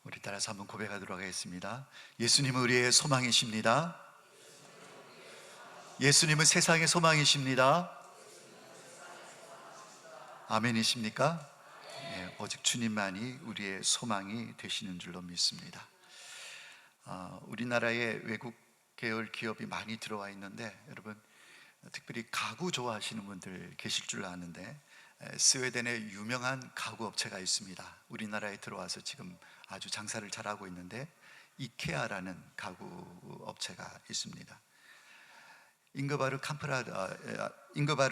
우리 따라서 한번 고백하도록 하겠습니다. 예수님은 우리의 소망이십니다. 예수님은 세상의 소망이십니다. 아멘이십니까? 네, 오직 주님만이 우리의 소망이 되시는 줄로 믿습니다. 우리나라에 외국 계열 기업이 많이 들어와 있는데, 여러분 특별히 가구 좋아하시는 분들 계실 줄 아는데, 스웨덴에 유명한 가구 업체가 있습니다. 우리나라에 들어와서 지금 아주 장사를 잘하고 있는데, 이케아라는 가구 업체가 있습니다. 잉거바르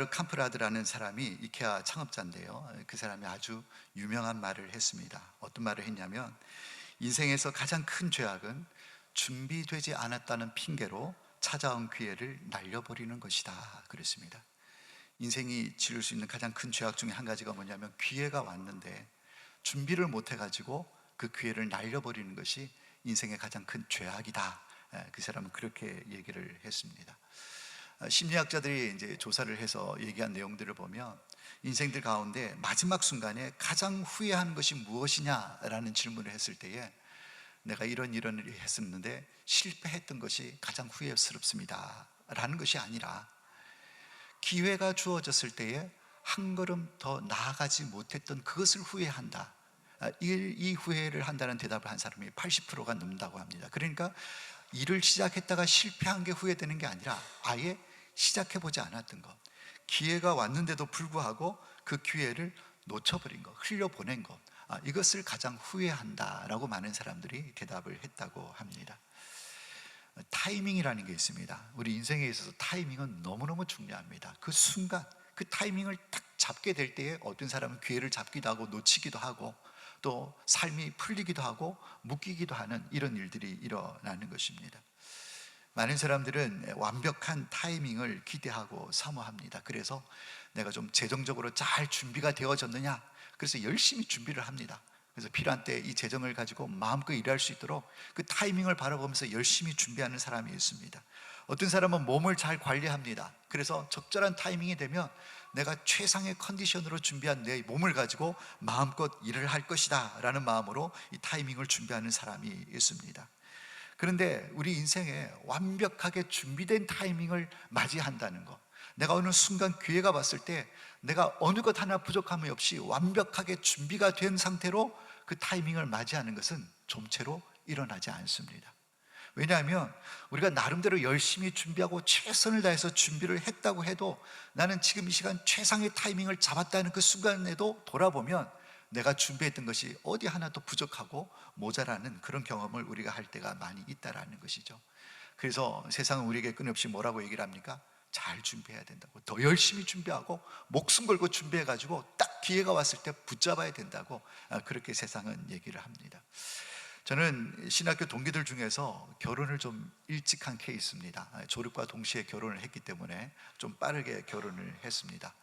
캄프라드라는 사람이 이케아 창업자인데요, 그 사람이 아주 유명한 말을 했습니다. 어떤 말을 했냐면, 인생에서 가장 큰 죄악은 준비되지 않았다는 핑계로 찾아온 기회를 날려버리는 것이다 그랬습니다. 인생이 지을 수 있는 가장 큰 죄악 중에 한 가지가 뭐냐면, 기회가 왔는데 준비를 못 해가지고 그 기회를 날려버리는 것이 인생의 가장 큰 죄악이다. 그 사람은 그렇게 얘기를 했습니다. 심리학자들이 이제 조사를 해서 얘기한 내용들을 보면, 인생들 가운데 마지막 순간에 가장 후회하는 것이 무엇이냐라는 질문을 했을 때에, 내가 이런 일을 했었는데 실패했던 것이 가장 후회스럽습니다 라는 것이 아니라, 기회가 주어졌을 때에 한 걸음 더 나아가지 못했던 그것을 후회한다, 이 후회를 한다는 대답을 한 사람이 80%가 넘는다고 합니다. 그러니까 일을 시작했다가 실패한 게 후회되는 게 아니라, 아예 시작해보지 않았던 것, 기회가 왔는데도 불구하고 그 기회를 놓쳐버린 것, 흘려보낸 것, 이것을 가장 후회한다라고 많은 사람들이 대답을 했다고 합니다. 타이밍이라는 게 있습니다. 우리 인생에 있어서 타이밍은 너무너무 중요합니다. 그 순간, 그 타이밍을 딱 잡게 될 때에 어떤 사람은 기회를 잡기도 하고 놓치기도 하고, 또 삶이 풀리기도 하고 묶이기도 하는 이런 일들이 일어나는 것입니다. 많은 사람들은 완벽한 타이밍을 기대하고 사모합니다. 그래서 내가 좀 재정적으로 잘 준비가 되어졌느냐, 그래서 열심히 준비를 합니다. 그래서 필요한 때 이 재정을 가지고 마음껏 일할 수 있도록 그 타이밍을 바라보면서 열심히 준비하는 사람이 있습니다. 어떤 사람은 몸을 잘 관리합니다. 그래서 적절한 타이밍이 되면 내가 최상의 컨디션으로 준비한 내 몸을 가지고 마음껏 일을 할 것이다 라는 마음으로 이 타이밍을 준비하는 사람이 있습니다. 그런데 우리 인생에 완벽하게 준비된 타이밍을 맞이한다는 것, 내가 어느 순간 기회가 왔을 때 내가 어느 것 하나 부족함이 없이 완벽하게 준비가 된 상태로 그 타이밍을 맞이하는 것은 좀채로 일어나지 않습니다. 왜냐하면 우리가 나름대로 열심히 준비하고 최선을 다해서 준비를 했다고 해도, 나는 지금 이 시간 최상의 타이밍을 잡았다는 그 순간에도 돌아보면 내가 준비했던 것이 어디 하나 더 부족하고 모자라는 그런 경험을 우리가 할 때가 많이 있다라는 것이죠. 그래서 세상은 우리에게 끊임없이 뭐라고 얘기를 합니까? 잘 준비해야 된다고, 더 열심히 준비하고 목숨 걸고 준비해가지고 딱 기회가 왔을 때 붙잡아야 된다고, 그렇게 세상은 얘기를 합니다. 저는 신학교 동기들 중에서 결혼을 좀 일찍 한 케이스입니다. 졸업과 동시에 결혼을 했기 때문에 좀 빠르게 결혼을 했습니다.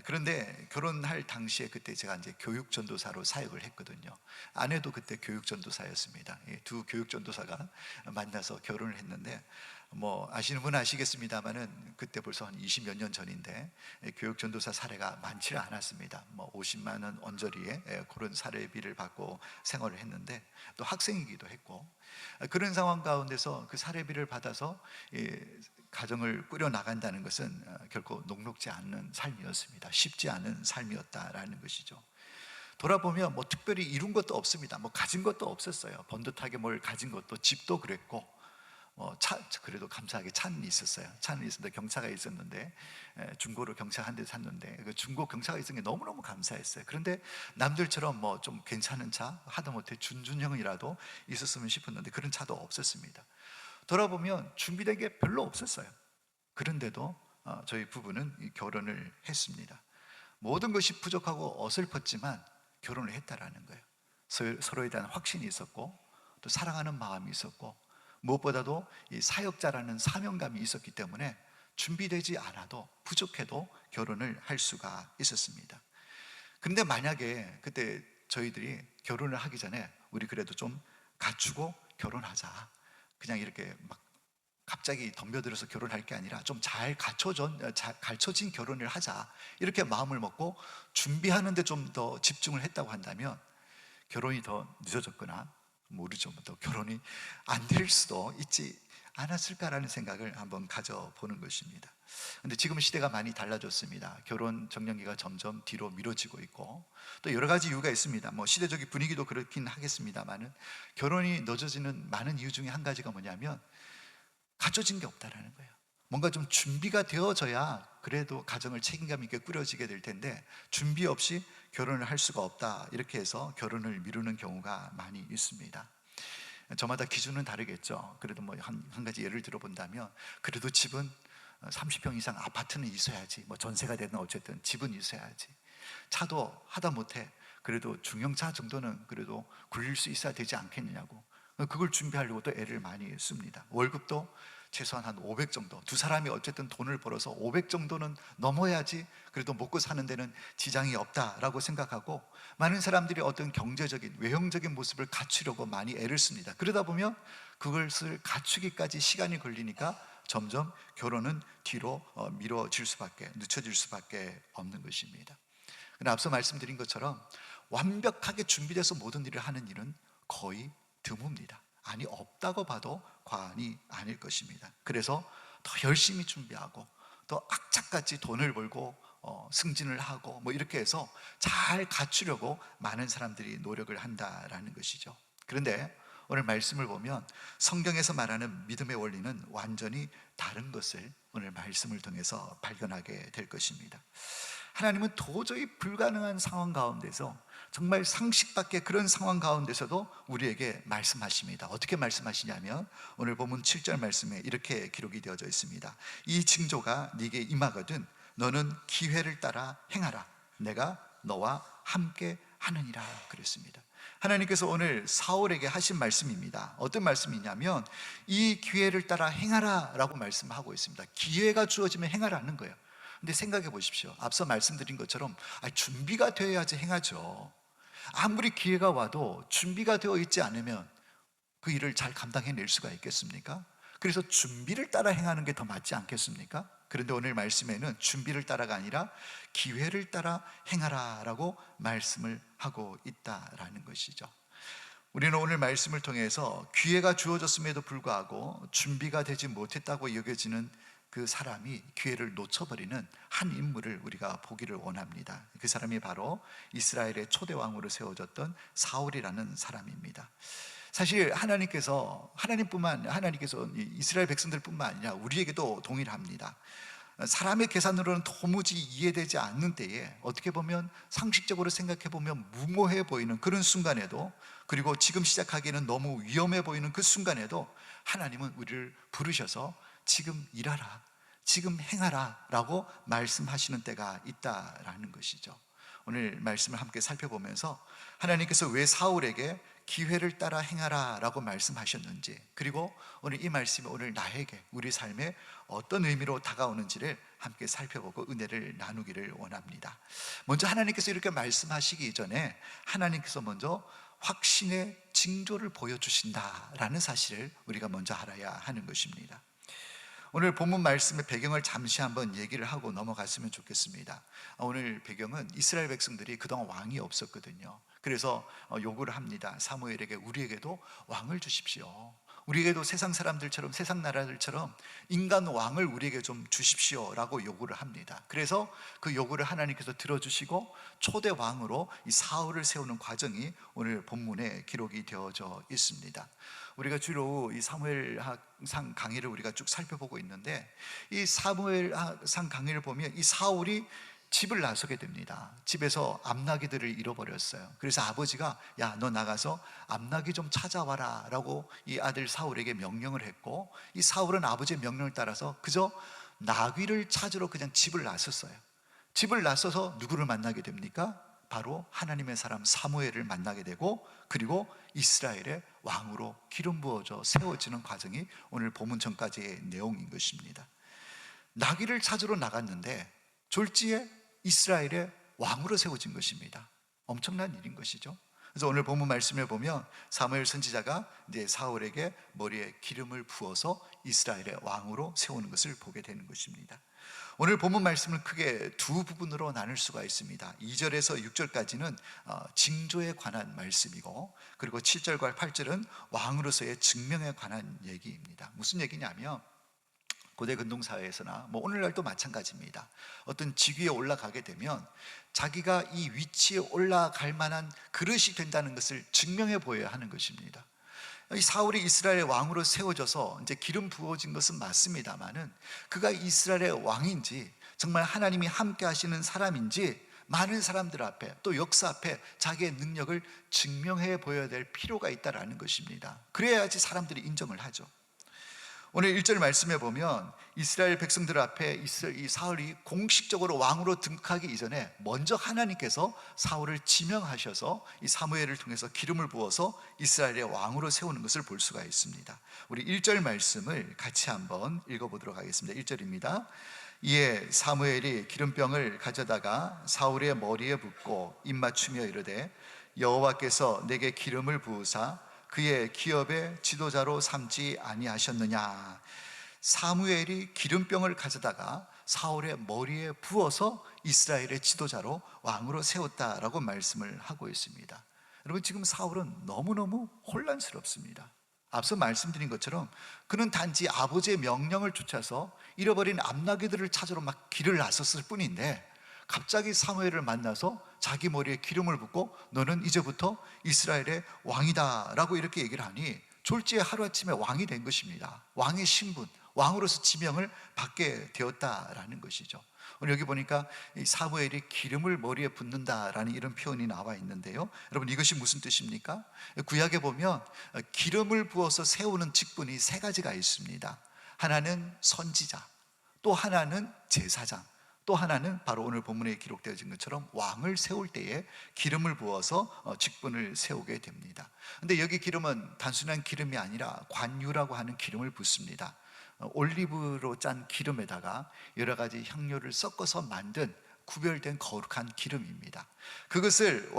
그런데 결혼할 당시에 그때 제가 이제 교육전도사로 사역을 했거든요. 아내도 그때 교육전도사였습니다. 두 교육전도사가 만나서 결혼을 했는데, 뭐 아시는 분은 아시겠습니다만은 그때 벌써 한 20몇 년 전인데 교육전도사 사례가 많지는 않았습니다. 뭐 50만 원 언저리에 그런 사례비를 받고 생활을 했는데, 또 학생이기도 했고, 그런 상황 가운데서 그 사례비를 받아서 가정을 꾸려 나간다는 것은 결코 녹록지 않은 삶이었습니다. 쉽지 않은 삶이었다라는 것이죠. 돌아보면 뭐 특별히 이룬 것도 없습니다. 뭐 가진 것도 없었어요. 번듯하게 뭘 가진 것도, 집도 그랬고, 그래도 감사하게 차는 있었어요. 차는 있었는데, 경차가 있었는데, 중고로 경차 한 대 샀는데, 그 중고 경차가 있었던 게 너무너무 감사했어요. 그런데 남들처럼 뭐 좀 괜찮은 차, 하다못해 준준형이라도 있었으면 싶었는데 그런 차도 없었습니다. 돌아보면 준비된 게 별로 없었어요. 그런데도 저희 부부는 이 결혼을 했습니다. 모든 것이 부족하고 어설펐지만 결혼을 했다라는 거예요. 서로에 대한 확신이 있었고, 또 사랑하는 마음이 있었고, 무엇보다도 이 사역자라는 사명감이 있었기 때문에 준비되지 않아도, 부족해도 결혼을 할 수가 있었습니다. 그런데 만약에 그때 저희들이 결혼을 하기 전에 우리 그래도 좀 갖추고 결혼하자, 그냥 이렇게 막 갑자기 덤벼들어서 결혼할 게 아니라 좀 잘 갖춰진 결혼을 하자, 이렇게 마음을 먹고 준비하는데 좀 더 집중을 했다고 한다면 결혼이 더 늦어졌거나 모르죠. 또 결혼이 안 될 수도 있지 않았을까라는 생각을 한번 가져보는 것입니다. 근데 지금 시대가 많이 달라졌습니다. 결혼 적령기가 점점 뒤로 미뤄지고 있고 또 여러 가지 이유가 있습니다. 뭐 시대적인 분위기도 그렇긴 하겠습니다만은 결혼이 늦어지는 많은 이유 중에 한 가지가 뭐냐면 갖춰진 게 없다라는 거예요. 뭔가 좀 준비가 되어져야 그래도 가정을 책임감 있게 꾸려지게 될 텐데 준비 없이 결혼을 할 수가 없다, 이렇게 해서 결혼을 미루는 경우가 많이 있습니다. 저마다 기준은 다르겠죠. 그래도 뭐 한 가지 예를 들어본다면 그래도 집은 30평 이상 아파트는 있어야지, 뭐 전세가 되든 어쨌든 집은 있어야지, 차도 하다못해 그래도 중형차 정도는 그래도 굴릴 수 있어야 되지 않겠느냐고, 그걸 준비하려고 또 애를 많이 씁니다. 월급도 최소한 한 500 정도, 두 사람이 어쨌든 돈을 벌어서 500 정도는 넘어야지 그래도 먹고 사는 데는 지장이 없다라고 생각하고 많은 사람들이 어떤 경제적인 외형적인 모습을 갖추려고 많이 애를 씁니다. 그러다 보면 그것을 갖추기까지 시간이 걸리니까 점점 결혼은 뒤로 미뤄질 수밖에, 늦춰질 수밖에 없는 것입니다. 그러나 앞서 말씀드린 것처럼 완벽하게 준비돼서 모든 일을 하는 일은 거의 드뭅니다. 아니, 없다고 봐도 과언이 아닐 것입니다. 그래서 더 열심히 준비하고 또 악착같이 돈을 벌고 승진을 하고 뭐 이렇게 해서 잘 갖추려고 많은 사람들이 노력을 한다라는 것이죠. 그런데 오늘 말씀을 보면 성경에서 말하는 믿음의 원리는 완전히 다른 것을 오늘 말씀을 통해서 발견하게 될 것입니다. 하나님은 도저히 불가능한 상황 가운데서, 정말 상식 밖의 그런 상황 가운데서도 우리에게 말씀하십니다. 어떻게 말씀하시냐면 오늘 본문 7절 말씀에 이렇게 기록이 되어져 있습니다. 이 징조가 네게 임하거든 너는 기회를 따라 행하라. 내가 너와 함께 하느니라 그랬습니다. 하나님께서 오늘 사울에게 하신 말씀입니다. 어떤 말씀이냐면 이 기회를 따라 행하라 라고 말씀하고 있습니다. 기회가 주어지면 행하라는 거예요. 근데 생각해 보십시오. 앞서 말씀드린 것처럼 준비가 되어야지 행하죠. 아무리 기회가 와도 준비가 되어 있지 않으면 그 일을 잘 감당해낼 수가 있겠습니까? 그래서 준비를 따라 행하는 게 더 맞지 않겠습니까? 그런데 오늘 말씀에는 준비를 따라가 아니라 기회를 따라 행하라 라고 말씀을 하고 있다라는 것이죠. 우리는 오늘 말씀을 통해서 기회가 주어졌음에도 불구하고 준비가 되지 못했다고 여겨지는 그 사람이 기회를 놓쳐버리는 한 인물을 우리가 보기를 원합니다. 그 사람이 바로 이스라엘의 초대왕으로 세워졌던 사울이라는 사람입니다. 사실 하나님께서 이스라엘 백성들뿐만 아니라 우리에게도 동일합니다. 사람의 계산으로는 도무지 이해되지 않는 때에 어떻게 보면 상식적으로 생각해 보면 무모해 보이는 그런 순간에도, 그리고 지금 시작하기에는 너무 위험해 보이는 그 순간에도 하나님은 우리를 부르셔서 지금 일하라, 지금 행하라 라고 말씀하시는 때가 있다라는 것이죠. 오늘 말씀을 함께 살펴보면서 하나님께서 왜 사울에게 기회를 따라 행하라 라고 말씀하셨는지, 그리고 오늘 이 말씀이 오늘 나에게 우리 삶에 어떤 의미로 다가오는지를 함께 살펴보고 은혜를 나누기를 원합니다. 먼저 하나님께서 이렇게 말씀하시기 전에 하나님께서 먼저 확신의 징조를 보여주신다라는 사실을 우리가 먼저 알아야 하는 것입니다. 오늘 본문 말씀의 배경을 잠시 한번 얘기를 하고 넘어갔으면 좋겠습니다. 오늘 배경은 이스라엘 백성들이 그동안 왕이 없었거든요. 그래서 요구를 합니다. 사무엘에게 우리에게도 왕을 주십시오. 우리에게도 세상 사람들처럼, 세상 나라들처럼 인간 왕을 우리에게 좀 주십시오 라고 요구를 합니다. 그래서 그 요구를 하나님께서 들어주시고 초대 왕으로 이 사울을 세우는 과정이 오늘 본문에 기록이 되어져 있습니다. 우리가 주로 이 사무엘상 강의를 우리가 쭉 살펴보고 있는데, 이 사무엘상 강의를 보면 이 사울이 집을 나서게 됩니다. 집에서 암나귀들을 잃어버렸어요. 그래서 아버지가 야, 너 나가서 암나귀 좀 찾아와라 라고 이 아들 사울에게 명령을 했고, 이 사울은 아버지의 명령을 따라서 그저 나귀를 찾으러 그냥 집을 나섰어요. 집을 나서서 누구를 만나게 됩니까? 바로 하나님의 사람 사무엘을 만나게 되고, 그리고 이스라엘의 왕으로 기름 부어져 세워지는 과정이 오늘 본문 전까지의 내용인 것입니다. 나귀를 찾으러 나갔는데 졸지에 이스라엘의 왕으로 세워진 것입니다. 엄청난 일인 것이죠. 그래서 오늘 본문 말씀을 보면 사무엘 선지자가 이제 사울에게 머리에 기름을 부어서 이스라엘의 왕으로 세우는 것을 보게 되는 것입니다. 오늘 본문 말씀을 크게 두 부분으로 나눌 수가 있습니다. 2절에서 6절까지는 징조에 관한 말씀이고, 그리고 7절과 8절은 왕으로서의 증명에 관한 얘기입니다. 무슨 얘기냐면, 고대 근동사회에서나 오늘날도 마찬가지입니다. 어떤 직위에 올라가게 되면 자기가 이 위치에 올라갈 만한 그릇이 된다는 것을 증명해 보여야 하는 것입니다. 이 사울이 이스라엘의 왕으로 세워져서 이제 기름 부어진 것은 맞습니다만은, 그가 이스라엘의 왕인지 정말 하나님이 함께 하시는 사람인지 많은 사람들 앞에, 또 역사 앞에 자기의 능력을 증명해 보여야 될 필요가 있다라는 것입니다. 그래야지 사람들이 인정을 하죠. 오늘 1절 말씀에 보면 이스라엘 백성들 앞에 이 사울이 공식적으로 왕으로 등극하기 이전에 먼저 하나님께서 사울을 지명하셔서 이 사무엘을 통해서 기름을 부어서 이스라엘의 왕으로 세우는 것을 볼 수가 있습니다. 우리 1절 말씀을 같이 한번 읽어보도록 하겠습니다. 1절입니다. 이에 사무엘이 기름병을 가져다가 사울의 머리에 붓고 입맞추며 이르되, 여호와께서 내게 기름을 부으사 그의 기업의 지도자로 삼지 아니하셨느냐. 사무엘이 기름병을 가져다가 사울의 머리에 부어서 이스라엘의 지도자로 왕으로 세웠다라고 말씀을 하고 있습니다. 여러분, 지금 사울은 너무너무 혼란스럽습니다. 앞서 말씀드린 것처럼 그는 단지 아버지의 명령을 쫓아서 잃어버린 암나귀들을 찾으러 막 길을 나섰을 뿐인데, 갑자기 사무엘을 만나서 자기 머리에 기름을 붓고 너는 이제부터 이스라엘의 왕이다 라고 이렇게 얘기를 하니 졸지에 하루아침에 왕이 된 것입니다. 왕의 신분, 왕으로서 지명을 받게 되었다라는 것이죠. 오늘 여기 보니까 사무엘이 기름을 머리에 붓는다라는 이런 표현이 나와 있는데요, 여러분, 이것이 무슨 뜻입니까? 구약에 보면 기름을 부어서 세우는 직분이 세 가지가 있습니다. 하나는 선지자, 또 하나는 제사장, 또 하나는 바로 오늘 본문에 기록되어진 것처럼 왕을 세울 때에 기름을 부어서 직분을 세우게 됩니다. 근데 여기 기름은 단순한 기름이 아니라 관유라고 하는 기름을 붓습니다. 올리브로 짠 기름에다가 여러 가지 향료를 섞어서 만든 구별된 거룩한 기름입니다. 그것을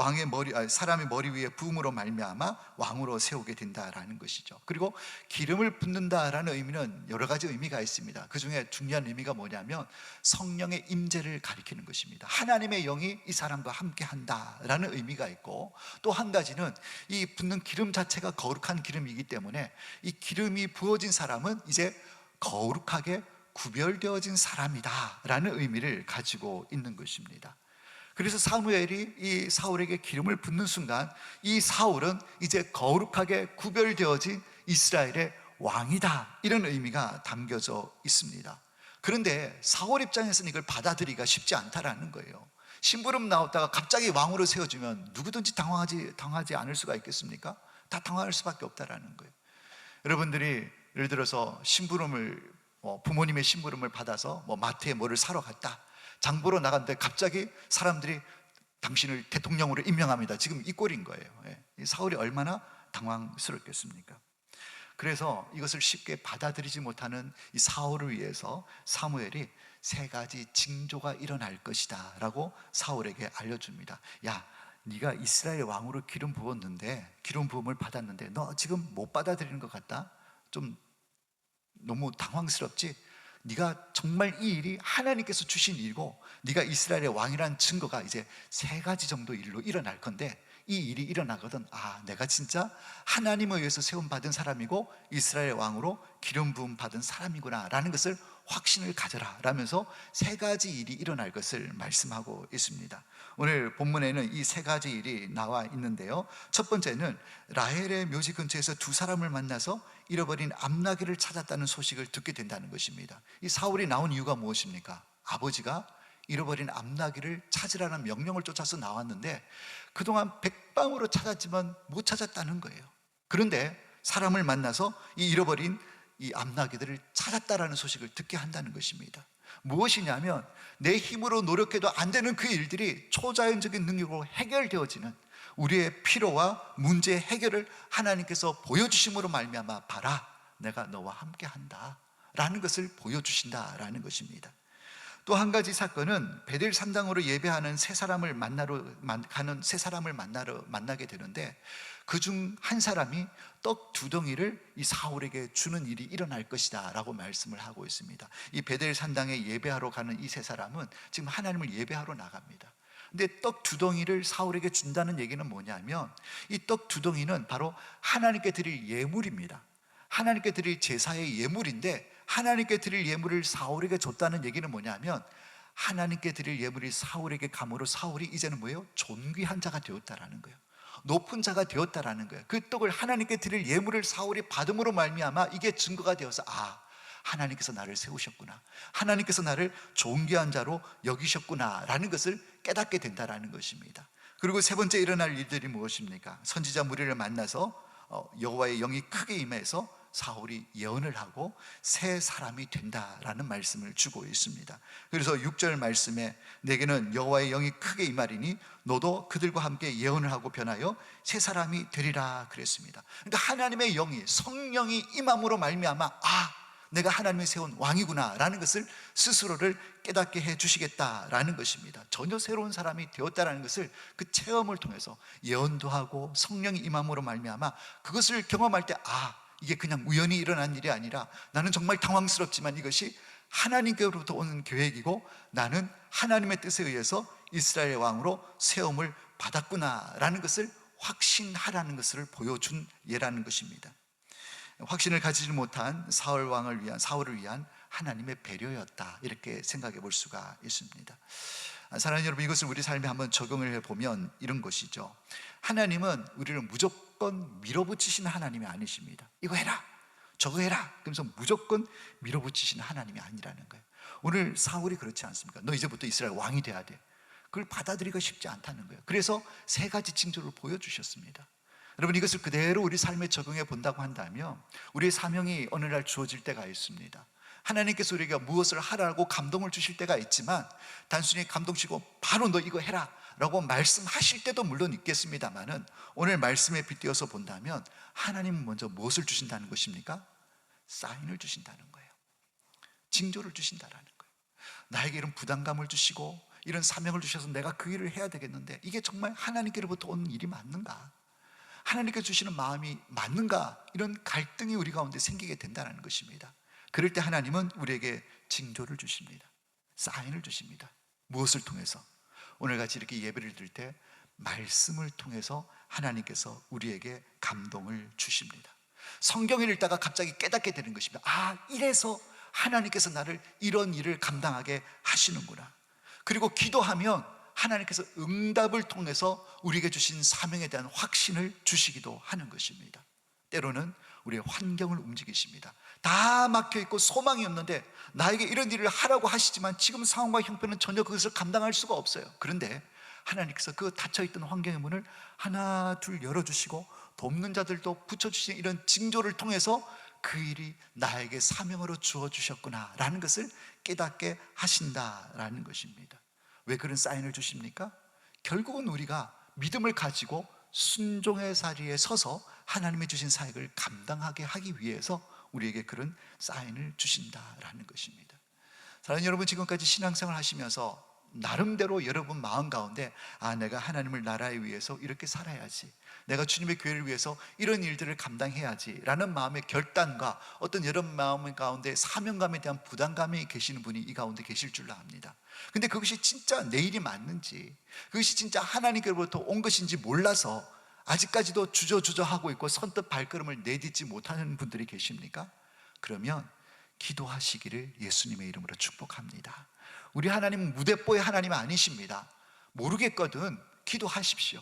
사람의 머리 위에 부음으로 말미암아 왕으로 세우게 된다라는 것이죠. 그리고 기름을 붓는다라는 의미는 여러 가지 의미가 있습니다. 그 중에 중요한 의미가 뭐냐면 성령의 임재를 가리키는 것입니다. 하나님의 영이 이 사람과 함께 한다라는 의미가 있고, 또 한 가지는 이 붓는 기름 자체가 거룩한 기름이기 때문에 이 기름이 부어진 사람은 이제 거룩하게 구별되어진 사람이다 라는 의미를 가지고 있는 것입니다. 그래서 사무엘이 이 사울에게 기름을 붓는 순간 이 사울은 이제 거룩하게 구별되어진 이스라엘의 왕이다, 이런 의미가 담겨져 있습니다. 그런데 사울 입장에서는 이걸 받아들이기가 쉽지 않다라는 거예요. 심부름 나왔다가 갑자기 왕으로 세워주면 누구든지 당하지 않을 수가 있겠습니까? 다 당할 수밖에 없다라는 거예요. 여러분들이 예를 들어서 부모님의 심부름을 받아서 마트에 뭐를 사러 갔다, 장보러 나갔는데 갑자기 사람들이 당신을 대통령으로 임명합니다. 지금 이 꼴인 거예요. 사울이 얼마나 당황스럽겠습니까? 그래서 이것을 쉽게 받아들이지 못하는 이 사울을 위해서 사무엘이 세 가지 징조가 일어날 것이다 라고 사울에게 알려줍니다. 야, 네가 이스라엘 왕으로 기름 부음을 받았는데 너 지금 못 받아들이는 것 같다? 좀 너무 당황스럽지? 네가 정말 이 일이 하나님께서 주신 일이고 네가 이스라엘의 왕이라는 증거가 이제 세 가지 정도 일로 일어날 건데, 이 일이 일어나거든, 내가 진짜 하나님에 의해서 세움받은 사람이고 이스라엘 왕으로 기름 부음 받은 사람이구나 라는 것을 확신을 가져라 라면서 세 가지 일이 일어날 것을 말씀하고 있습니다. 오늘 본문에는 이 세 가지 일이 나와 있는데요, 첫 번째는 라헬의 묘지 근처에서 두 사람을 만나서 잃어버린 암나귀를 찾았다는 소식을 듣게 된다는 것입니다. 이 사울이 나온 이유가 무엇입니까? 아버지가 잃어버린 암나귀를 찾으라는 명령을 쫓아서 나왔는데 그동안 백방으로 찾았지만 못 찾았다는 거예요. 그런데 사람을 만나서 이 잃어버린 이 암나귀들을 찾았다라는 소식을 듣게 한다는 것입니다. 무엇이냐면 내 힘으로 노력해도 안 되는 그 일들이 초자연적인 능력으로 해결되어지는, 우리의 필요와 문제의 해결을 하나님께서 보여주심으로 말미암아 봐라, 내가 너와 함께 한다 라는 것을 보여주신다라는 것입니다. 또 한 가지 사건은 베델 산당으로 예배하는 세 사람을 만나게 되는데, 그중 한 사람이 떡 2덩이를 이 사울에게 주는 일이 일어날 것이다 라고 말씀을 하고 있습니다. 이 베델 산당에 예배하러 가는 이 3사람은 지금 하나님을 예배하러 나갑니다. 근데 떡 2덩이를 사울에게 준다는 얘기는 뭐냐면, 이 떡 2덩이는 바로 하나님께 드릴 예물입니다. 하나님께 드릴 제사의 예물인데, 하나님께 드릴 예물을 사울에게 줬다는 얘기는 뭐냐면, 하나님께 드릴 예물이 사울에게 감으로 사울이 이제는 뭐예요? 존귀한 자가 되었다라는 거예요. 높은 자가 되었다라는 거예요. 그 떡을 하나님께 드릴 예물을 사울이 받음으로 말미암아 이게 증거가 되어서, 하나님께서 나를 세우셨구나, 하나님께서 나를 존귀한 자로 여기셨구나 라는 것을 깨닫게 된다라는 것입니다. 그리고 3번째 일어날 일들이 무엇입니까? 선지자 무리를 만나서 여호와의 영이 크게 임해서 사울이 예언을 하고 새 사람이 된다라는 말씀을 주고 있습니다. 그래서 6절 말씀에 내게는 여호와의 영이 크게 임하리니 너도 그들과 함께 예언을 하고 변하여 새 사람이 되리라 그랬습니다. 그러니까 하나님의 영이, 성령이 임함으로 말미암아 내가 하나님이 세운 왕이구나 라는 것을 스스로를 깨닫게 해 주시겠다라는 것입니다. 전혀 새로운 사람이 되었다라는 것을 그 체험을 통해서, 예언도 하고 성령이 임함으로 말미암아 그것을 경험할 때 이게 그냥 우연히 일어난 일이 아니라 나는 정말 당황스럽지만 이것이 하나님께로부터 오는 계획이고 나는 하나님의 뜻에 의해서 이스라엘의 왕으로 세움을 받았구나라는 것을 확신하라는 것을 보여준 예라는 것입니다. 확신을 가지지 못한 사울을 위한 하나님의 배려였다, 이렇게 생각해 볼 수가 있습니다. 사랑하는 여러분, 이것을 우리 삶에 한번 적용을 해보면 이런 것이죠. 하나님은 우리를 무조건 밀어붙이시는 하나님이 아니십니다. 이거 해라, 저거 해라 그러면서 무조건 밀어붙이시는 하나님이 아니라는 거예요. 오늘 사울이 그렇지 않습니까? 너 이제부터 이스라엘 왕이 돼야 돼. 그걸 받아들이기가 쉽지 않다는 거예요. 그래서 3가지 징조를 보여주셨습니다. 여러분, 이것을 그대로 우리 삶에 적용해 본다고 한다면 우리의 사명이 어느 날 주어질 때가 있습니다. 하나님께서 우리가 무엇을 하라고 감동을 주실 때가 있지만, 단순히 감동 주시고 바로 너 이거 해라 라고 말씀하실 때도 물론 있겠습니다만은, 오늘 말씀에 빗대어서 본다면 하나님은 먼저 무엇을 주신다는 것입니까? 사인을 주신다는 거예요. 징조를 주신다라는 거예요. 나에게 이런 부담감을 주시고 이런 사명을 주셔서 내가 그 일을 해야 되겠는데 이게 정말 하나님께로부터 오는 일이 맞는가? 하나님께 주시는 마음이 맞는가? 이런 갈등이 우리 가운데 생기게 된다는 것입니다. 그럴 때 하나님은 우리에게 징조를 주십니다. 사인을 주십니다. 무엇을 통해서? 오늘같이 이렇게 예배를 드릴 때 말씀을 통해서 하나님께서 우리에게 감동을 주십니다. 성경을 읽다가 갑자기 깨닫게 되는 것입니다. 이래서 하나님께서 나를 이런 일을 감당하게 하시는구나. 그리고 기도하면 하나님께서 응답을 통해서 우리에게 주신 사명에 대한 확신을 주시기도 하는 것입니다. 때로는 우리의 환경을 움직이십니다. 다 막혀있고 소망이 없는데 나에게 이런 일을 하라고 하시지만 지금 상황과 형편은 전혀 그것을 감당할 수가 없어요. 그런데 하나님께서 그 닫혀있던 환경의 문을 하나 둘 열어주시고 돕는 자들도 붙여주시는 이런 징조를 통해서 그 일이 나에게 사명으로 주어주셨구나 라는 것을 깨닫게 하신다라는 것입니다. 왜 그런 사인을 주십니까? 결국은 우리가 믿음을 가지고 순종의 자리에 서서 하나님이 주신 사역을 감당하게 하기 위해서 우리에게 그런 사인을 주신다라는 것입니다. 사랑하는 여러분, 지금까지 신앙생활 하시면서 나름대로 여러분 마음 가운데 내가 하나님을 나라에 위해서 이렇게 살아야지, 내가 주님의 교회를 위해서 이런 일들을 감당해야지 라는 마음의 결단과 어떤 여러분 마음 가운데 사명감에 대한 부담감이 계시는 분이 이 가운데 계실 줄로 압니다. 근데 그것이 진짜 내 일이 맞는지, 그것이 진짜 하나님께로부터 온 것인지 몰라서 아직까지도 주저하고 있고 선뜻 발걸음을 내딛지 못하는 분들이 계십니까? 그러면 기도하시기를 예수님의 이름으로 축복합니다. 우리 하나님은 무대뽀의 하나님 아니십니다. 모르겠거든 기도하십시오.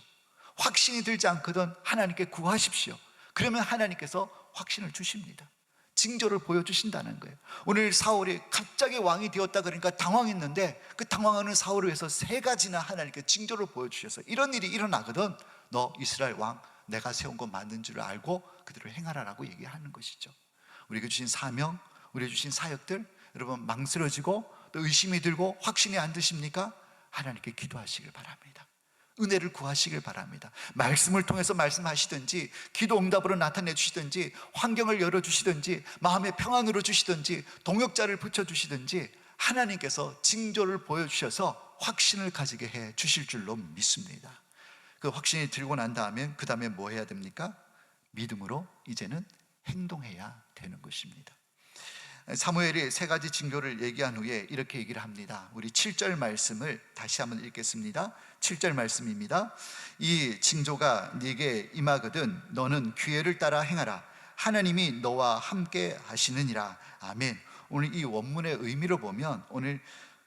확신이 들지 않거든 하나님께 구하십시오. 그러면 하나님께서 확신을 주십니다. 징조를 보여주신다는 거예요. 오늘 사울이 갑자기 왕이 되었다 그러니까 당황했는데 그 당황하는 사울을 위해서 3가지나 하나님께 징조를 보여주셔서 이런 일이 일어나거든 너 이스라엘 왕 내가 세운 거 맞는 줄 알고 그대로 행하라라고 얘기하는 것이죠. 우리에게 주신 사명, 우리에게 주신 사역들, 여러분 망설여지고 또 의심이 들고 확신이 안 드십니까? 하나님께 기도하시길 바랍니다. 은혜를 구하시길 바랍니다. 말씀을 통해서 말씀하시든지 기도 응답으로 나타내 주시든지 환경을 열어주시든지 마음의 평안으로 주시든지 동역자를 붙여주시든지 하나님께서 징조를 보여주셔서 확신을 가지게 해 주실 줄로 믿습니다. 그 확신이 들고 난 다음에 그 다음에 뭐 해야 됩니까? 믿음으로 이제는 행동해야 되는 것입니다. 사무엘이 세 가지 징조를 얘기한 후에 이렇게 얘기를 합니다. 우리 7절 말씀을 다시 한번 읽겠습니다. 7절 말씀입니다. 이 징조가 네게 임하거든 너는 기회를 따라 행하라. 하나님이 너와 함께 하시느니라. 아멘. 오늘 이 원문의 의미를 보면 오늘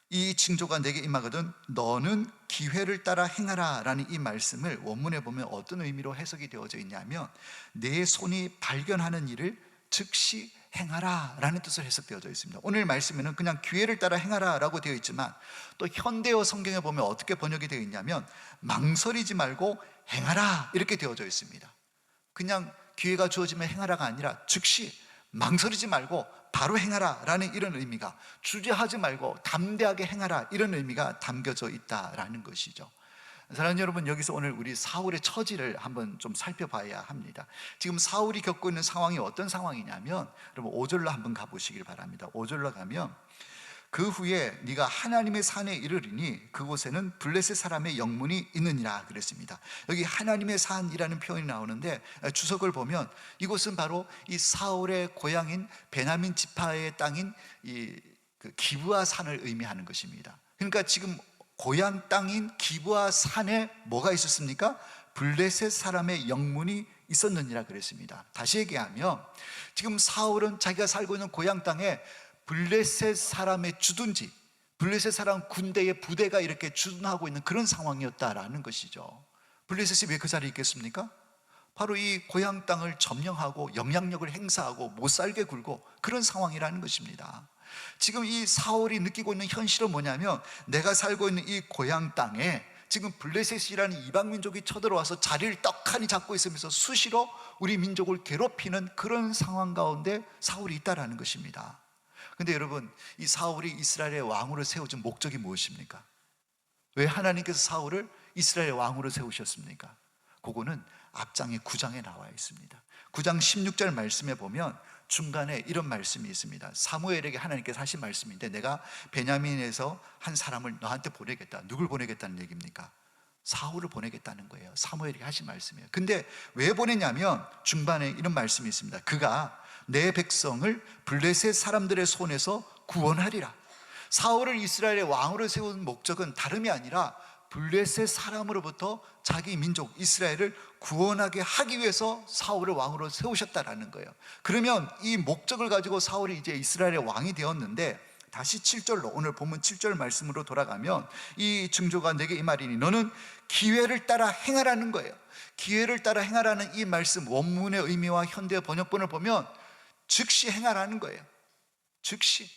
이 징조가 내게 임하거든 너는 기회를 따라 행하라 라는 이 말씀을 원문에 보면 어떤 의미로 해석이 되어져 있냐면 내 손이 발견하는 일을 즉시 행하라 라는 뜻으로 해석되어져 있습니다. 오늘 말씀에는 그냥 기회를 따라 행하라 라고 되어 있지만 또 현대어 성경에 보면 어떻게 번역이 되어 있냐면 망설이지 말고 행하라 이렇게 되어져 있습니다. 그냥 기회가 주어지면 행하라가 아니라 즉시 망설이지 말고 바로 행하라 라는 이런 의미가, 주저하지 말고 담대하게 행하라 이런 의미가 담겨져 있다라는 것이죠. 사랑하는 여러분, 여기서 오늘 우리 사울의 처지를 한번 좀 살펴봐야 합니다. 지금 사울이 겪고 있는 상황이 어떤 상황이냐면, 여러분 5절로 한번 가보시길 바랍니다. 5절로 가면 그 후에 네가 하나님의 산에 이르리니 그곳에는 블레셋 사람의 영문이 있느니라 그랬습니다. 여기 하나님의 산이라는 표현이 나오는데 주석을 보면 이곳은 바로 이 사울의 고향인 베냐민 지파의 땅인 그 기브아 산을 의미하는 것입니다. 그러니까 지금 고향 땅인 기브아 산에 뭐가 있었습니까? 블레셋 사람의 영문이 있었느니라 그랬습니다. 다시 얘기하면 지금 사울은 자기가 살고 있는 고향 땅에 블레셋 사람의 주둔지, 블레셋 사람 군대의 부대가 이렇게 주둔하고 있는 그런 상황이었다라는 것이죠. 블레셋이 왜 그 자리에 있겠습니까? 바로 이 고향 땅을 점령하고 영향력을 행사하고 못 살게 굴고 그런 상황이라는 것입니다. 지금 이 사울이 느끼고 있는 현실은 뭐냐면 내가 살고 있는 이 고향 땅에 지금 블레셋이라는 이방 민족이 쳐들어와서 자리를 떡하니 잡고 있으면서 수시로 우리 민족을 괴롭히는 그런 상황 가운데 사울이 있다라는 것입니다. 근데 여러분, 이 사울이 이스라엘의 왕으로 세워진 목적이 무엇입니까? 왜 하나님께서 사울을 이스라엘의 왕으로 세우셨습니까? 그거는 앞장의 9장에 나와 있습니다. 9장 16절 말씀에 보면 중간에 이런 말씀이 있습니다. 사무엘에게 하나님께서 하신 말씀인데 내가 베냐민에서 한 사람을 너한테 보내겠다. 누굴 보내겠다는 얘기입니까? 사울을 보내겠다는 거예요. 사무엘에게 하신 말씀이에요. 근데 왜 보내냐면 중반에 이런 말씀이 있습니다. 그가 내 백성을 블레셋 사람들의 손에서 구원하리라. 사울을 이스라엘의 왕으로 세운 목적은 다름이 아니라 블레셋 사람으로부터 자기 민족 이스라엘을 구원하게 하기 위해서 사울을 왕으로 세우셨다라는 거예요. 그러면 이 목적을 가지고 사울이 이제 이스라엘의 왕이 되었는데 다시 7절로, 오늘 본문 7절 말씀으로 돌아가면 이 징조가 내게 임하리니 너는 기회를 따라 행하라는 거예요. 기회를 따라 행하라는 이 말씀 원문의 의미와 현대 번역본을 보면 즉시 행하라는 거예요. 즉시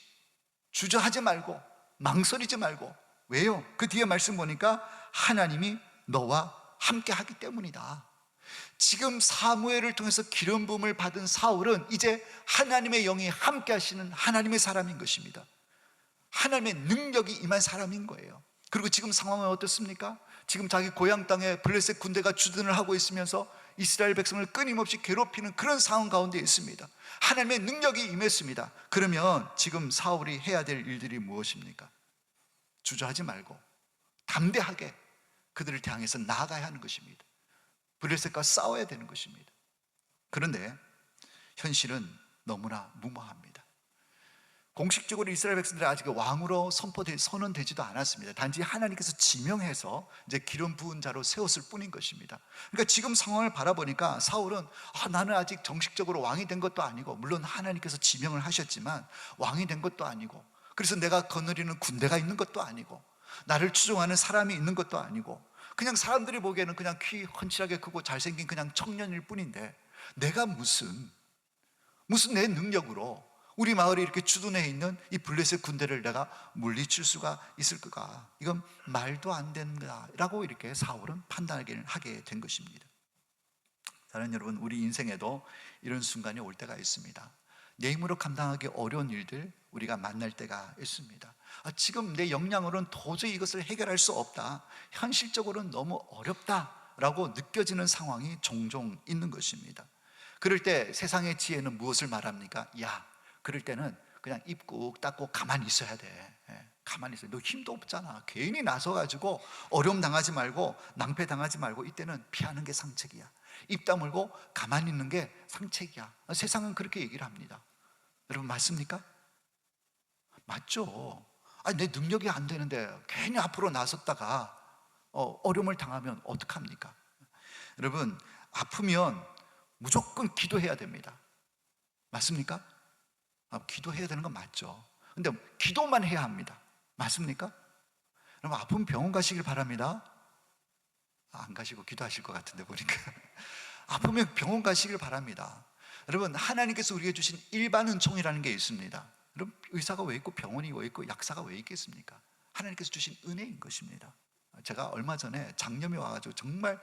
주저하지 말고 망설이지 말고. 왜요? 그 뒤에 말씀 보니까 하나님이 너와 함께 하기 때문이다. 지금 사무엘을 통해서 기름 부음을 받은 사울은 이제 하나님의 영이 함께 하시는 하나님의 사람인 것입니다. 하나님의 능력이 임한 사람인 거예요. 그리고 지금 상황은 어떻습니까? 지금 자기 고향 땅에 블레셋 군대가 주둔을 하고 있으면서 이스라엘 백성을 끊임없이 괴롭히는 그런 상황 가운데 있습니다. 하나님의 능력이 임했습니다. 그러면 지금 사울이 해야 될 일들이 무엇입니까? 주저하지 말고 담대하게 그들을 향해서 나아가야 하는 것입니다. 블레셋과 싸워야 되는 것입니다. 그런데 현실은 너무나 무모합니다. 공식적으로 이스라엘 백성들이 아직 왕으로 선언되지도 않았습니다. 단지 하나님께서 지명해서 이제 기름 부은 자로 세웠을 뿐인 것입니다. 그러니까 지금 상황을 바라보니까 사울은 나는 아직 정식적으로 왕이 된 것도 아니고, 물론 하나님께서 지명을 하셨지만 왕이 된 것도 아니고, 그래서 내가 거느리는 군대가 있는 것도 아니고, 나를 추종하는 사람이 있는 것도 아니고, 그냥 사람들이 보기에는 그냥 키 훤칠하게 크고 잘생긴 그냥 청년일 뿐인데 내가 무슨 내 능력으로 우리 마을에 이렇게 주둔해 있는 이 블레셋 군대를 내가 물리칠 수가 있을까? 이건 말도 안 된다라고 이렇게 사울은 판단하게 된 것입니다. 사랑하는 여러분, 우리 인생에도 이런 순간이 올 때가 있습니다. 내 힘으로 감당하기 어려운 일들 우리가 만날 때가 있습니다. 지금 내 역량으로는 도저히 이것을 해결할 수 없다, 현실적으로는 너무 어렵다라고 느껴지는 상황이 종종 있는 것입니다. 그럴 때 세상의 지혜는 무엇을 말합니까? 그럴 때는 그냥 입 꾹 닫고 가만히 있어야 돼. 가만히 있어요. 너 힘도 없잖아. 괜히 나서가지고 어려움 당하지 말고 낭패 당하지 말고 이때는 피하는 게 상책이야. 입 다물고 가만히 있는 게 상책이야. 세상은 그렇게 얘기를 합니다. 여러분 맞습니까? 맞죠. 아니, 내 능력이 안 되는데 괜히 앞으로 나섰다가 어려움을 당하면 어떡합니까? 여러분, 아프면 무조건 기도해야 됩니다. 맞습니까? 기도해야 되는 건 맞죠. 근데 기도만 해야 합니다. 맞습니까? 여러분, 아프면 병원 가시길 바랍니다. 안 가시고 기도하실 것 같은데 보니까 아프면 병원 가시길 바랍니다. 여러분, 하나님께서 우리에게 주신 일반 은총이라는 게 있습니다. 여러분, 의사가 왜 있고 병원이 왜 있고 약사가 왜 있겠습니까? 하나님께서 주신 은혜인 것입니다. 제가 얼마 전에 장염이 와가지고 정말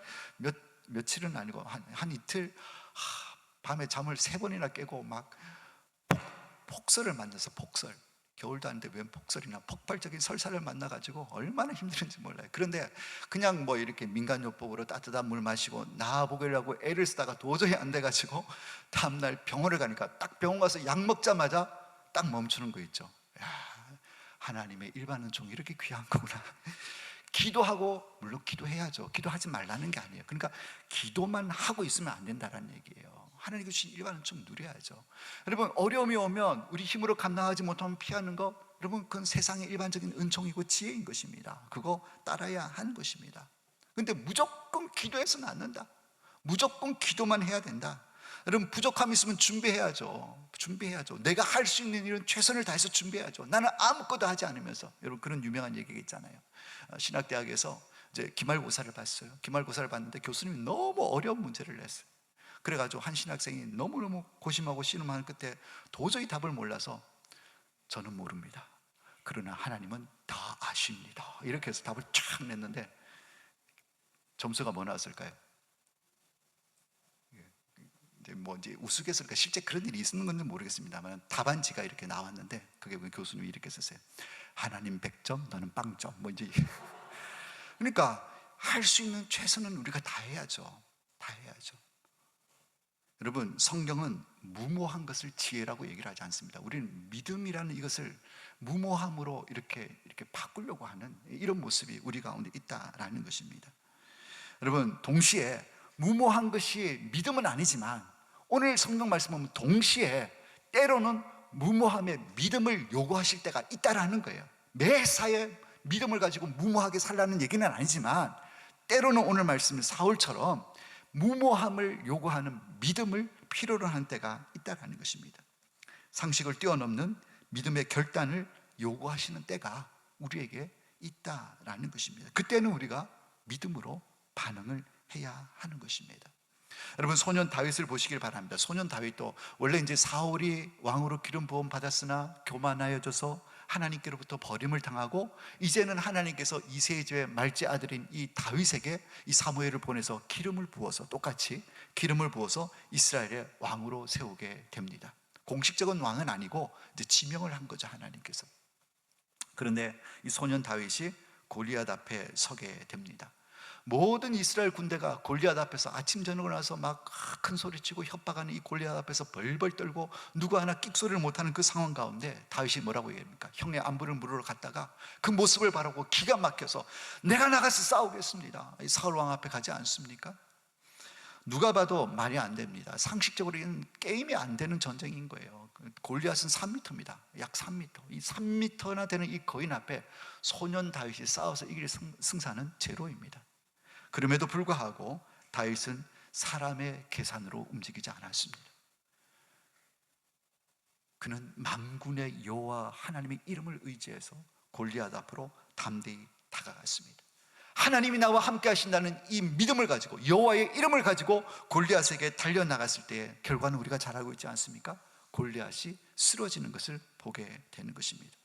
며칠은 아니고 한 이틀 밤에 잠을 3번이나 깨고 막 폭설을 만나서, 폭설, 겨울도 아닌데 웬 폭설이나 폭발적인 설사를 만나가지고 얼마나 힘들은지 몰라요. 그런데 그냥 뭐 이렇게 민간요법으로 따뜻한 물 마시고 나아보려고 애를 쓰다가 도저히 안 돼가지고 다음날 병원을 가니까 딱 병원 가서 약 먹자마자 딱 멈추는 거 있죠. 야, 하나님의 일반 은총이 이렇게 귀한 거구나. 기도하고, 물론 기도해야죠. 기도하지 말라는 게 아니에요. 그러니까 기도만 하고 있으면 안 된다는 얘기예요. 하나님께 주신 일반 은총 누려야죠. 여러분, 어려움이 오면 우리 힘으로 감당하지 못하면 피하는 거, 여러분, 그건 세상의 일반적인 은총이고 지혜인 것입니다. 그거 따라야 하는 것입니다. 그런데 무조건 기도해서는 안 된다. 무조건 기도만 해야 된다. 여러분, 부족함이 있으면 준비해야죠. 내가 할 수 있는 일은 최선을 다해서 준비해야죠. 나는 아무것도 하지 않으면서. 여러분, 그런 유명한 얘기가 있잖아요. 신학대학에서 이제 기말고사를 봤어요. 기말고사를 봤는데 교수님이 너무 어려운 문제를 냈어요. 그래가지고 한 신학생이 너무너무 고심하고 씨름하는 끝에 도저히 답을 몰라서, 저는 모릅니다. 그러나 하나님은 다 아십니다. 이렇게 해서 답을 쫙 냈는데 점수가 뭐 나왔을까요? 이제 우스갯소리가 실제 그런 일이 있는 건지 모르겠습니다만 답안지가 이렇게 나왔는데, 그게 교수님이 이렇게 썼어요. 하나님 100점, 너는 빵점. 뭐 이제 그러니까 할 수 있는 최선은 우리가 다 해야죠. 다 해야죠. 여러분, 성경은 무모한 것을 지혜라고 얘기를 하지 않습니다. 우리는 믿음이라는 이것을 무모함으로 이렇게 바꾸려고 하는 이런 모습이 우리 가운데 있다라는 것입니다. 여러분, 동시에 무모한 것이 믿음은 아니지만 오늘 성경 말씀 보면 동시에 때로는 무모함에 믿음을 요구하실 때가 있다라는 거예요. 매사에 믿음을 가지고 무모하게 살라는 얘기는 아니지만 때로는 오늘 말씀 사울처럼 무모함을 요구하는 믿음을 필요로 하는 때가 있다라는 것입니다. 상식을 뛰어넘는 믿음의 결단을 요구하시는 때가 우리에게 있다라는 것입니다. 그때는 우리가 믿음으로 반응을 해야 하는 것입니다. 여러분, 소년 다윗을 보시길 바랍니다. 소년 다윗도 원래 이제 사울이 왕으로 기름 부음 받았으나 교만하여져서 하나님께로부터 버림을 당하고, 이제는 하나님께서 이새의 집의 말째 아들인 이 다윗에게 이 사무엘을 보내서 기름을 부어서, 똑같이 기름을 부어서 이스라엘의 왕으로 세우게 됩니다. 공식적인 왕은 아니고 이제 지명을 한 거죠, 하나님께서. 그런데 이 소년 다윗이 골리앗 앞에 서게 됩니다. 모든 이스라엘 군대가 골리앗 앞에서 아침 저녁을 나서 막 큰 소리치고 협박하는 이 골리앗 앞에서 벌벌 떨고 누구 하나 끽소리를 못하는 그 상황 가운데 다윗이 뭐라고 얘기합니까? 형의 안부를 물으러 갔다가 그 모습을 바라고 기가 막혀서 내가 나가서 싸우겠습니다. 사울 왕 앞에 가지 않습니까? 누가 봐도 말이 안 됩니다. 상식적으로는 게임이 안 되는 전쟁인 거예요. 골리앗은 3m입니다. 약 3m. 이 3m나 되는 이 거인 앞에 소년 다윗이 싸워서 이길 승산은 제로입니다. 그럼에도 불구하고 다윗은 사람의 계산으로 움직이지 않았습니다. 그는 만군의 여호와 하나님의 이름을 의지해서 골리앗 앞으로 담대히 다가갔습니다. 하나님이 나와 함께 하신다는 이 믿음을 가지고, 여호와의 이름을 가지고 골리앗에게 달려나갔을 때의 결과는 우리가 잘 알고 있지 않습니까? 골리앗이 쓰러지는 것을 보게 되는 것입니다.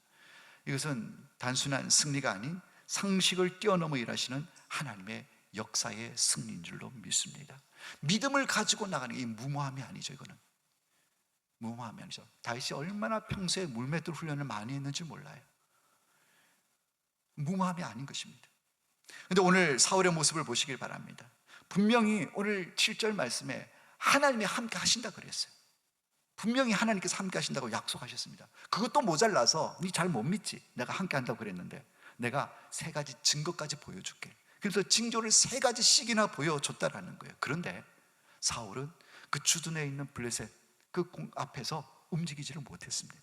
이것은 단순한 승리가 아닌 상식을 뛰어넘어 일하시는 하나님의 역사의 승리인 줄로 믿습니다. 믿음을 가지고 나가는 게 무모함이 아니죠. 이거는 무모함이 아니죠. 다윗이 얼마나 평소에 물맷돌 훈련을 많이 했는지 몰라요. 무모함이 아닌 것입니다. 그런데 오늘 사울의 모습을 보시길 바랍니다. 분명히 오늘 7절 말씀에 하나님이 함께 하신다 그랬어요. 분명히 하나님께서 함께 하신다고 약속하셨습니다. 그것도 모자라서 니 잘 못 믿지, 내가 함께 한다고 그랬는데 내가 3가지 증거까지 보여줄게. 그래서 징조를 3가지씩이나 보여줬다라는 거예요. 그런데 사울은 그 주둔에 있는 블레셋 그 앞에서 움직이지를 못했습니다.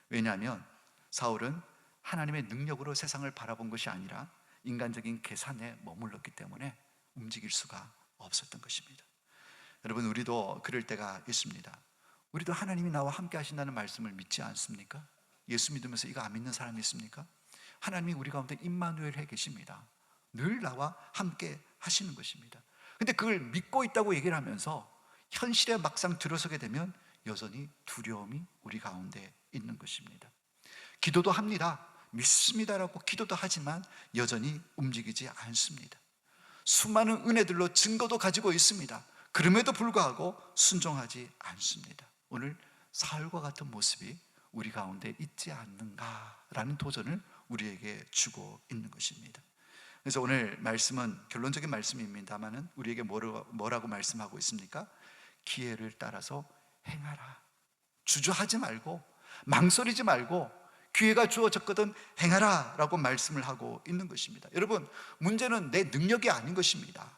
왜냐하면 사울은 하나님의 능력으로 세상을 바라본 것이 아니라 인간적인 계산에 머물렀기 때문에 움직일 수가 없었던 것입니다. 여러분, 우리도 그럴 때가 있습니다. 우리도 하나님이 나와 함께 하신다는 말씀을 믿지 않습니까? 예수 믿으면서 이거 안 믿는 사람이 있습니까? 하나님이 우리 가운데 임마누엘 해 계십니다. 늘 나와 함께 하시는 것입니다. 근데 그걸 믿고 있다고 얘기를 하면서 현실에 막상 들어서게 되면 여전히 두려움이 우리 가운데 있는 것입니다. 기도도 합니다. 믿습니다라고 기도도 하지만 여전히 움직이지 않습니다. 수많은 은혜들로 증거도 가지고 있습니다. 그럼에도 불구하고 순종하지 않습니다. 오늘 사울과 같은 모습이 우리 가운데 있지 않는가라는 도전을 우리에게 주고 있는 것입니다. 그래서 오늘 말씀은 결론적인 말씀입니다만은 우리에게 뭐라고 말씀하고 있습니까? 기회를 따라서 행하라. 주저하지 말고 망설이지 말고 기회가 주어졌거든 행하라 라고 말씀을 하고 있는 것입니다. 여러분, 문제는 내 능력이 아닌 것입니다.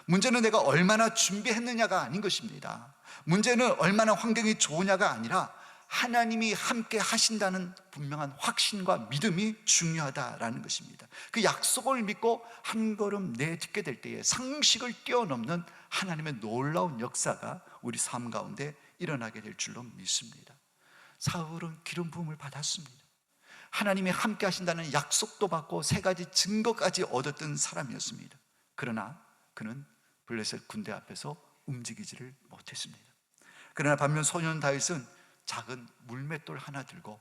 문제는 내가 얼마나 준비했느냐가 아닌 것입니다. 문제는 얼마나 환경이 좋으냐가 아니라 하나님이 함께 하신다는 분명한 확신과 믿음이 중요하다라는 것입니다. 그 약속을 믿고 한 걸음 내딛게 될 때에 상식을 뛰어넘는 하나님의 놀라운 역사가 우리 삶 가운데 일어나게 될 줄로 믿습니다. 사울은 기름 부음을 받았습니다. 하나님이 함께 하신다는 약속도 받고 3가지 증거까지 얻었던 사람이었습니다. 그러나 그는 블레셋 군대 앞에서 움직이지를 못했습니다. 그러나 반면 소년 다윗은 작은 물맷돌 하나 들고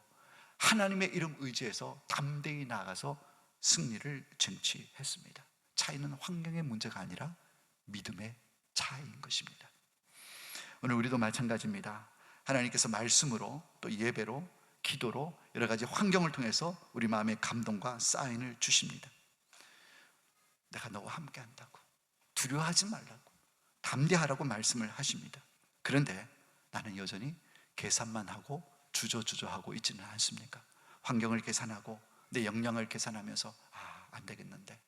하나님의 이름 의지해서 담대히 나가서 승리를 쟁취했습니다. 차이는 환경의 문제가 아니라 믿음의 차이인 것입니다. 오늘 우리도 마찬가지입니다. 하나님께서 말씀으로 또 예배로 기도로 여러 가지 환경을 통해서 우리 마음에 감동과 사인을 주십니다. 내가 너와 함께 한다고, 두려워하지 말라고, 담대하라고 말씀을 하십니다. 그런데 나는 여전히 계산만 하고 주저하고 있지는 않습니까? 환경을 계산하고 내 역량을 계산하면서 안 되겠는데,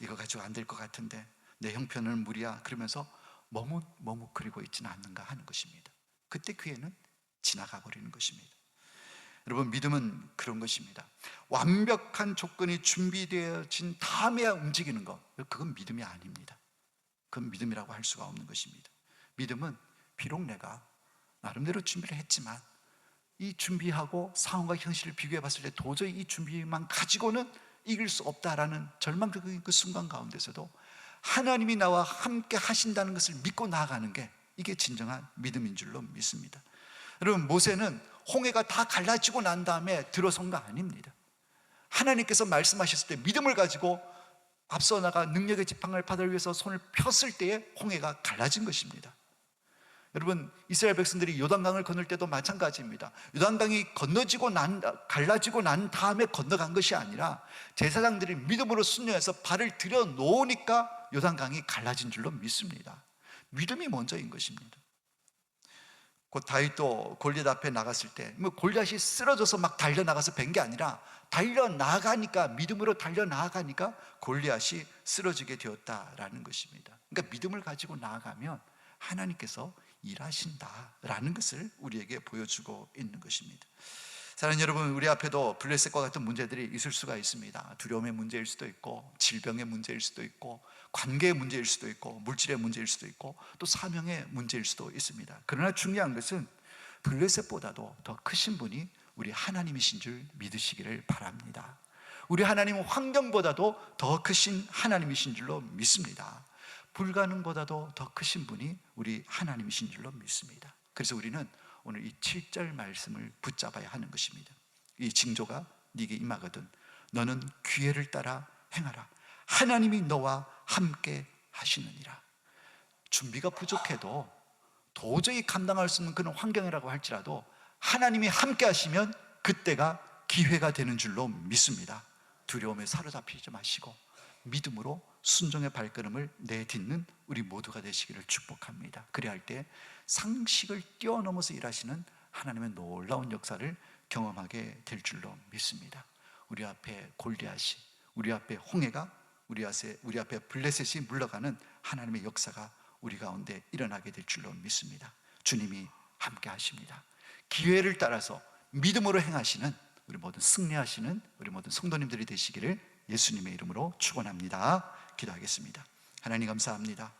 이거 가지고 안 될 것 같은데, 내 형편은 무리야 그러면서 머뭇거리고 있지는 않는가 하는 것입니다. 그때 기회는 지나가 버리는 것입니다. 여러분, 믿음은 그런 것입니다. 완벽한 조건이 준비되어진 다음에 움직이는 것, 그건 믿음이 아닙니다. 그건 믿음이라고 할 수가 없는 것입니다. 믿음은 비록 내가 나름대로 준비를 했지만 이 준비하고 상황과 현실을 비교해 봤을 때 도저히 이 준비만 가지고는 이길 수 없다라는 절망적인 그 순간 가운데서도 하나님이 나와 함께 하신다는 것을 믿고 나아가는 게 이게 진정한 믿음인 줄로 믿습니다. 여러분, 모세는 홍해가 다 갈라지고 난 다음에 들어선 거 아닙니다. 하나님께서 말씀하셨을 때 믿음을 가지고 앞서 나가 능력의 지팡이를 바다를 위해서 손을 폈을 때에 홍해가 갈라진 것입니다. 여러분, 이스라엘 백성들이 요단강을 건널 때도 마찬가지입니다. 요단강이 갈라지고 난 다음에 건너간 것이 아니라 제사장들이 믿음으로 순종해서 발을 들여 놓으니까 요단강이 갈라진 줄로 믿습니다. 믿음이 먼저인 것입니다. 곧 다윗도 골리앗 앞에 나갔을 때 골리앗이 쓰러져서 막 달려나가서 뵌 게 아니라 달려나가니까, 믿음으로 달려나가니까 골리앗이 쓰러지게 되었다라는 것입니다. 그러니까 믿음을 가지고 나아가면 하나님께서 일하신다라는 것을 우리에게 보여주고 있는 것입니다. 사랑하는 여러분, 우리 앞에도 블레셋과 같은 문제들이 있을 수가 있습니다. 두려움의 문제일 수도 있고, 질병의 문제일 수도 있고, 관계의 문제일 수도 있고, 물질의 문제일 수도 있고, 또 사명의 문제일 수도 있습니다. 그러나 중요한 것은 블레셋보다도 더 크신 분이 우리 하나님이신 줄 믿으시기를 바랍니다. 우리 하나님은 환경보다도 더 크신 하나님이신 줄로 믿습니다. 불가능보다도 더 크신 분이 우리 하나님이신 줄로 믿습니다. 그래서 우리는 오늘 이 7절 말씀을 붙잡아야 하는 것입니다. 이 징조가 네게 임하거든 너는 기회를 따라 행하라. 하나님이 너와 함께 하시느니라. 준비가 부족해도 도저히 감당할 수 없는 그런 환경이라고 할지라도 하나님이 함께 하시면 그때가 기회가 되는 줄로 믿습니다. 두려움에 사로잡히지 마시고 믿음으로 순종의 발걸음을 내딛는 우리 모두가 되시기를 축복합니다. 그래야 할 때 상식을 뛰어넘어서 일하시는 하나님의 놀라운 역사를 경험하게 될 줄로 믿습니다. 우리 앞에 골리앗이, 우리 앞에 홍해가, 우리 앞에 블레셋이 물러가는 하나님의 역사가 우리 가운데 일어나게 될 줄로 믿습니다. 주님이 함께 하십니다. 기회를 따라서 믿음으로 행하시는 우리 모든 승리하시는 우리 모든 성도님들이 되시기를 예수님의 이름으로 축원합니다. 기도하겠습니다. 하나님 감사합니다.